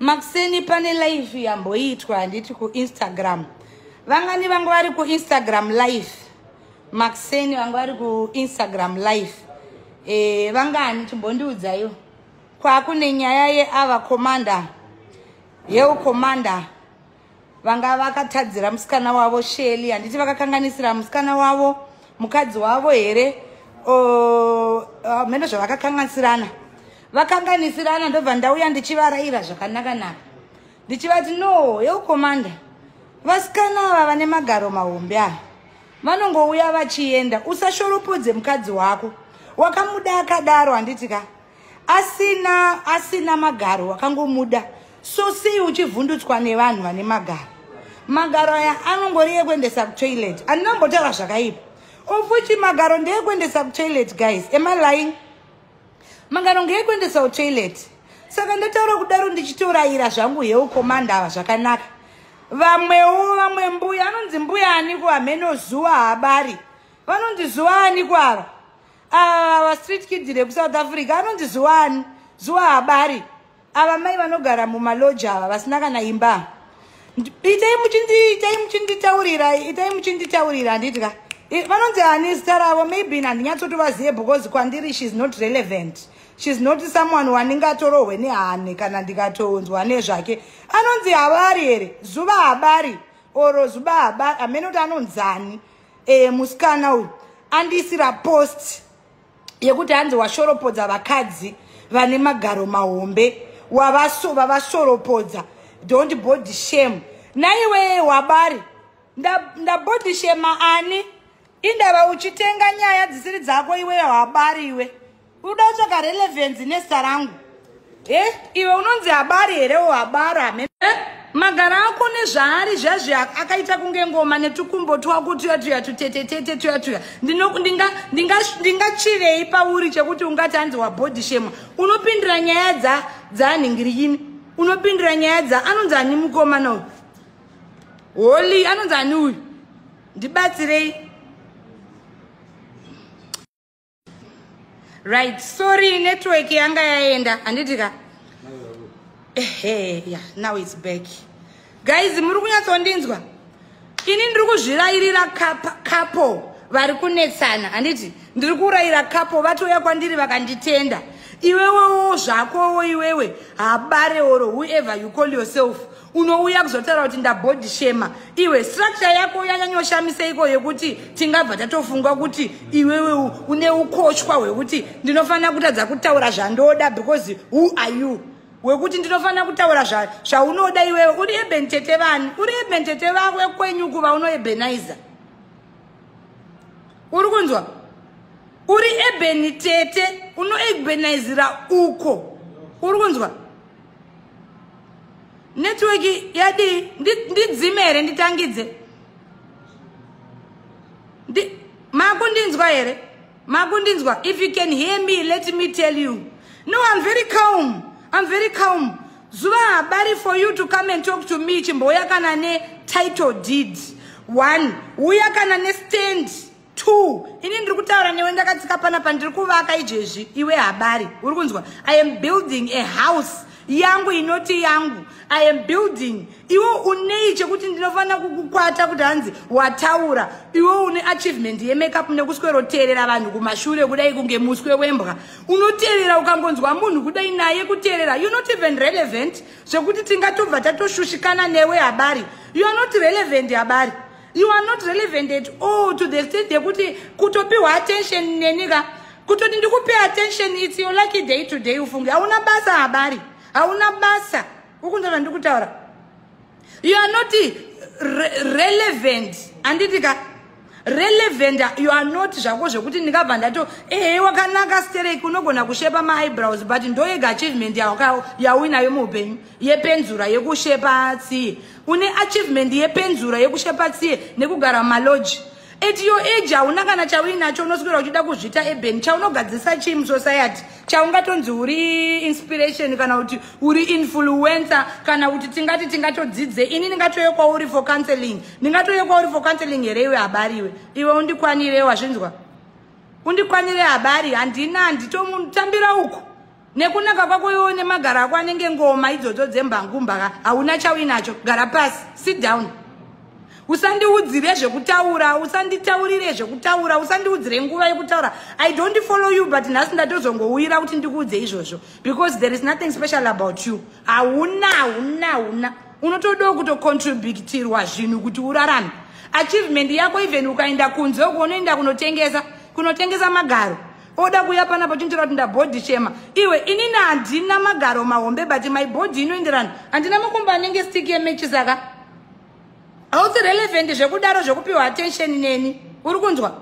Maxeni pane live yamboitwa handiti ku Instagram. Vangani vangu vari ku Instagram live. Maxeni vangu vari ku Instagram live. Vangani chimbondiudzayo. Kwakune nyaya yeava commander. Yeu commander. Vanga vakatadzira musikana wavo Sheli handiti vakakanganisira musikana wavo mukadzi wavo here. Mendo zvavakakanganisirana. Vakanganisirana ndobva ndauya ndichivaraira zvakanaka naka. Ndichivati no, yeu commander. Vasikana ava vane magaro mahombe ava. Vanongouya vachienda, usashoropodze mukadzi wako. Wakamuda akadaro handitika. Asina magaro wakangomuda. So sei uchivhundutswa nevanhu vane magaro. Magaro aya anongori ekuendesa kutoilet. Andinambotaura zvakaipa. Ofuchi magaro ndeekuendesa kutoilet guys. Am I lying? Magaro ngeekuendesa kutoilet. Saka ndataura kudaro ndichitoraira zvangu yeu commander ava zvakanaka. Vamwe mbuya anonzi mbuya ani kuhameno Zuva Habane. Vanonzi Zuva ani kwava. Ava street kids reku South Africa anonzi Zuva Habane. Ava mai vanogara mumaloji ava vasina kana imba. Itai muchinditaurira handitika. Vanonzi ani zita ravo maybe handinyatsoti because kwandiri she's not relevant. She's not someone waningatorohwe nehane kana ndikatounzwa nezvake. Anonzi Habane here, Zuva Habane oro Zuva Habane amenoti anonzani musikana uyu andisira post yekuti hanzi washoropodza vakadzi vane magaro mahombe wavashoropodza. Don't body shame. Naiwe Habane nda body shame ani indava uchitenga nyaya dzisiri dzako iwe Habane iwe. Uda kutsvaka relevance nezita rangu. Iwe unonzi Habane here Habane. Magara ako nezvaari zvazvi akaita kunge ngoma netukumbo twako tuya tutetete tuya. Ndingachirei pauri chekuti ungati hanzi wabody shame. Unopindira nyaya dzanhingirikini. Unopindira nyaya anonzi ani mukomana uyu. Holi anonzi ani uyu. Ndibatsirei. Right, sorry, network yanga yaenda. Anditika. Yeah, now it's back. Guys, muri kunyatsondinzwa. Ini ndiri kuzvirairira kapo vari kunetsana. Handiti, ndiri kuraira kapo vatoya kwandiri vakanditenda. Iwewewo zvakowo iwewe Habane oro whoever you call yourself. Unouya kuzotaura kuti ndabody shame. Iwe structure yako yanyanyoshamisa iko yekuti tingabva tatofunga kuti iwewe une ukoshwa hwekuti ndinofanira kutadza kutaura zvandoda because who are you? Wekuti ndinofanira kutaura zvaunoda iwewe. Uri ebentete vani? Uri ebentete vakwe kwenyu kuva unoebeniza. Uri kunzwa? Uri ebenitete unoebenizira uko. Uri kunzwa? Network yadi ndidzimere nditangidze. Makundinzwa here? Makundinzwa. If you can hear me, let me tell you. No, I'm very calm. I'm very calm. Zuva Habane for you to come and talk to me. Chimboya kana ne title deed. 1. Uya kana ne stand. 2. Ini ndiri kutaura newe ndakatsika panapa ndiri kuvaka ijezvi iwe Habane. Uri kunzwa? I am building a house. Yangu inoti yangu. I am building. Iwe unei chekuti ndinofanira kukukwata kuti hanzi wataura. Iwe une achievement ye makeup nekusweroterera vanhu kumashure kudai kunge muswe wembwa. Unoterera ukangonzwa munhu kudai naye kuterera. You're not even relevant. Zvekuti tingatobva tatoshushikana newe Habane. You are not relevant Habane. You are not relevant at all to the extent yekuti kutopiwa attention nenika. Kutoti ndikupe attention, it's your lucky day today ufunge. Hauna basa Habane. Hauna basa. Ukunzwa ndikutaura. You are not relevant. Anditika relevant. You are not zvako zvekuti ndikabva ndato wakanaka stereki unogona kushepa ma eyebrows but ndoyega achievement yako yawinayo muupenyu yepenzura yekushepa tsiye. Une achievement yepenzura yekushepa tsiye nekugara maloji. At your age hauna kana chawinacho unoswera uchida kuzvita eben chaunogadzisa chii musociety chaungatonzi uri inspiration kana kuti uri influencer kana kuti tingatodzidze. Ini ndingatoye kwauri for counseling. Ndingatoye kwauri for counseling here iwe Habane iwe undikwanire wazvinzwa. Undikwanire Habane handina nditomutambira uko. nekunaka kwako iwe nemagara ako anenge ngoma idzodzo dzembangumba hauna chauinacho. Gara pasi, sit down. Usandiudzire zvekutaura, usanditaurire zvekutaura, usandiudzire nguva yekutaura. I don't follow you, but nhasi ndatozongouira kuti ndikuudze izvozvo, because there is nothing special about you. Hauna. Unotoda kutocontributirwa zvinhu kuti urarame. Achievement yako even ukaenda kunze unoenda kunotengesa magaro. Oda kuya pana pachinjira kuti ndabody shema. Iwe inini handina magaro mahombe, but my body inoenderana. Handina makumba anenge stick yemechi saka. Hausi relevant zvekudaro zvekupiwa attention neni. Uri kunzwa?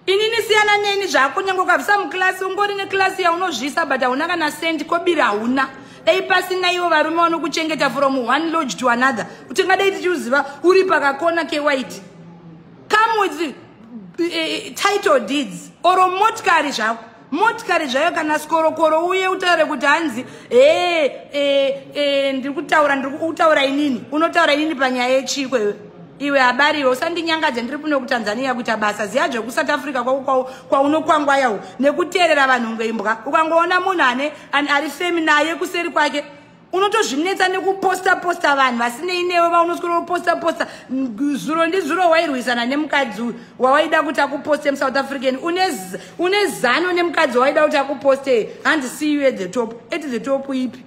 Inini siyana neni zvako nyange ukabvisa muklasi ungori neklasi yaunozvisa but hauna kana send kobira hauna. Dai pasina ivo varume vanokuchengeta from one lodge to another. Kuti ngadai tichiuziva uri pakakona kewaiti. Come with title deeds or motikari zvako. Motikari zvayo kana skorokoro uye utaure kuti hanzi ndiri kutaura inini. Unotaura inini panyaya yechiko iwe habari iwe usandinyangadze ndiri kuno kuTanzania kuita basa. Ziya zveku-South Africa kwaunokwangwa yawo nekuteerera vanhu ngeimbwa. Ukangoona munhu ari femi naye kuseri kwake unotozvinetsa nekuposta vanhu vasinei newe vaunoswera kuposta. Zuro ndizuro wairwisana nemukadzi wawaida kuti akuposte muSouth African. Une zano nemukadzi wawaida kuti akuposte. And see you at the top. At the top ipi?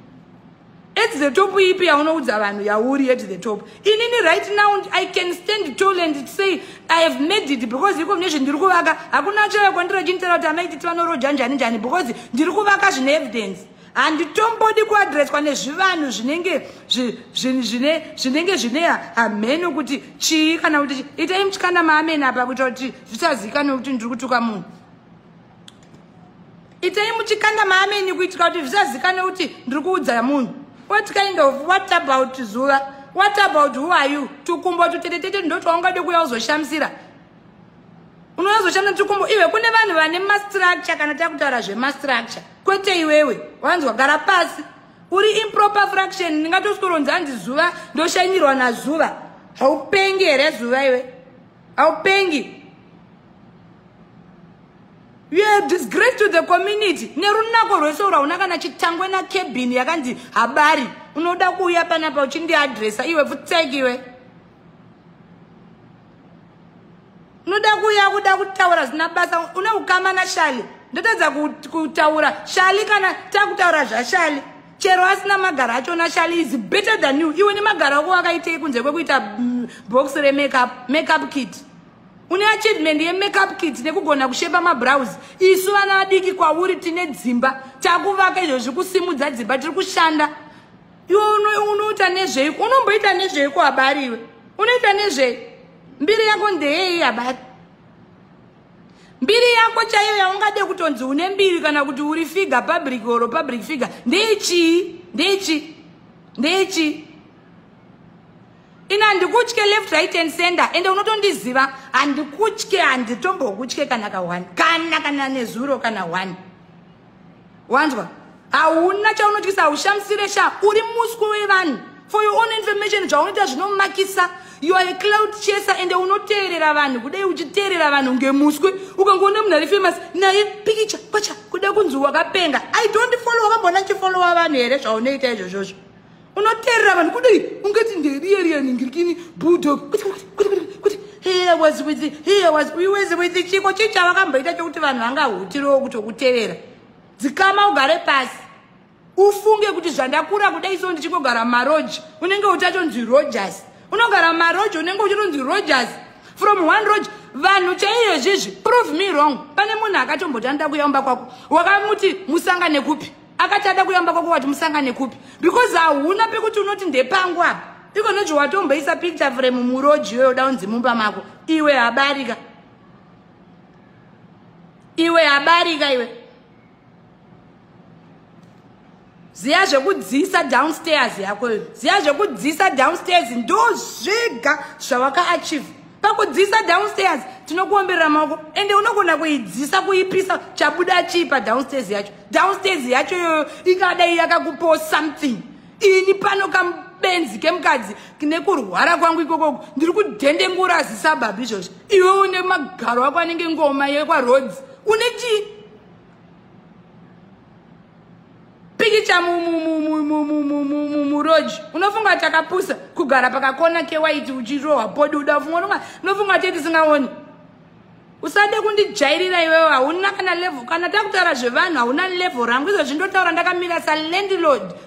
At the top ipi yaunoudza vanhu yauri at the top. Inini right now I can stand tall and say I have made it because iko mune zvindiri kuvaka. Hakuna chero kwandira chintera kuti amaiti tivanoroja njani because ndiri kuvaka zvine evidence. And tombodi kuadresswa nezvivanhu zvinenge zvine hameno kuti chii kana kuti itai mutyana maameni apa kuita kuti zvisazikanwe kuti ndiri kutuka munhu. Itai muchikanda maameni kuitika kuti zvisazikanwe kuti ndiri kuudza munhu. What about Zuva? What about who are you? Tukumbo tutetete ndoti waungade kuya uzoshamisira. Unozoshamisa tukumbo iwe kune vanhu vane mastructure kana takutaura zvemastructure. Kwete iwewe wanzwa gara pasi uri improper fraction. Ningatoskuronza hanzi Zuva ndoshanyirwa naZuva. Haupengi here Zuva iwe. Haupengi. You are disgrace to the community. Nerunako rwese uraona kana chitangwe na cabin yakanzi habari. Unoda kuuya panapa uchindi adressa iwe futseki iwe. Unoda kuuya kuda kutaura zina basa una ukama na shali. Ndotadza kutaura shali kana takutaura zvashali. Chero asina magara acho na shali is better than you. Iwe ne magara ako wakaitei kunze kwekuita box re makeup kit. Une achievement ye makeup kit nekugona kushepa mabrows. Isu vana vadiki kwauri tine dzimba. Takuvaka izvozvi kusimudza dzimba tiri kushanda. Iwe unoita nezveiko? Unomboita nezveiko habari iwe? Unoita nezve? Mbiri yako ndeyei habari? Mbiri yako chaiyo yaungade kutonzi une mbiri kana kuti uri figure public or public figure. Ndeichi. Ina handikutye left right and center ende unotondiziva handikutye handitombokutywe kana ka1 kana nezuro kana 1. Wanzwa? Hauna chaunotyisa haushamisire uri muswe wevanhu. For your own information zvaunoita zvinomakisa. You are a cloud chaser ende unoteerera vanhu kudai uchiteerera vanhu ngemuswe. Ukangoona munhu ari famous naye pikicha pacha kuda kunzi wakapenga. I don't follow wakambona ndichifollowa vanhu here zvaunoita izvozvo. Unoteerera vanhu kudai ungati nderiye ningirikini bulldog. Here was with chiko chicha vakamboita chokuti vanhu vangahutiriwo kutokuteerera. Dzikama ugare pasi. Ufunge kuti zvandakura kudai so ndichingogara maroji unenge utachonzi Rogers. Unogara maroji unenge uchitonzi Rogers. From one road vanhu chaiyo zvezvi prove me wrong. Pane munhu akatombotanda kuyamba kwako wakamuti musangane kupi. Akachada kuyamba kwako wati musangane kupi. Because hauna pekuti unoti ndepangu apa. Iko nochi watomboisa picture frame muroji yoyo daunzi mumba mako. Iwe habarika. Iwe. Ziya zvekudzisa downstairs yako. Ziya zvekudzisa downstairs ndo zvega zvawaka achieve. Pakudzisa downstairs tinokuomberera maoko ende unogona kuidzisa kuipisa chabuda chipa downstairs yacho. Downstairs yacho yoyo ikadai yakakupo something. Ini pano kambenzi kemukadzi nekurwara kwangu ikoko ndiri kudhendengura zisababu izvozvo. Iwe une magaro ako anenge ngoma yekwa roads. Une chi? kupikicha muroji unofunga takapusa kugara pakakona kewaiti uchirohwa podi udafunga unofunga teti singaoni usade kundijairira iwewe hauna kana level kana takutaura zvevanhu hauna level rangu izvo zvindotaura ndakamira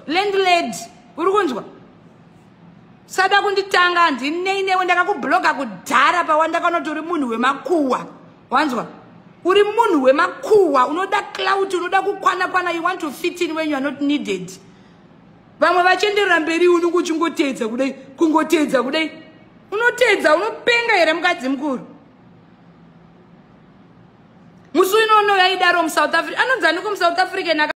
landlady uri kunzwa sada kunditanga handineinewe ndakakubloga kudhara pawandakanoti uri munhu wemakuhwa wanzwa uri munhu wemakuhwa unoda clout unoda kukwana you want to fit in when you are not needed vamwe vachenderera mberi uno kuchingotedza kudai kungotedza kudai unotedza unopenga here mukadzi mukuru musi unono yaidaro muSouth Africa anonzani kuMouth Africa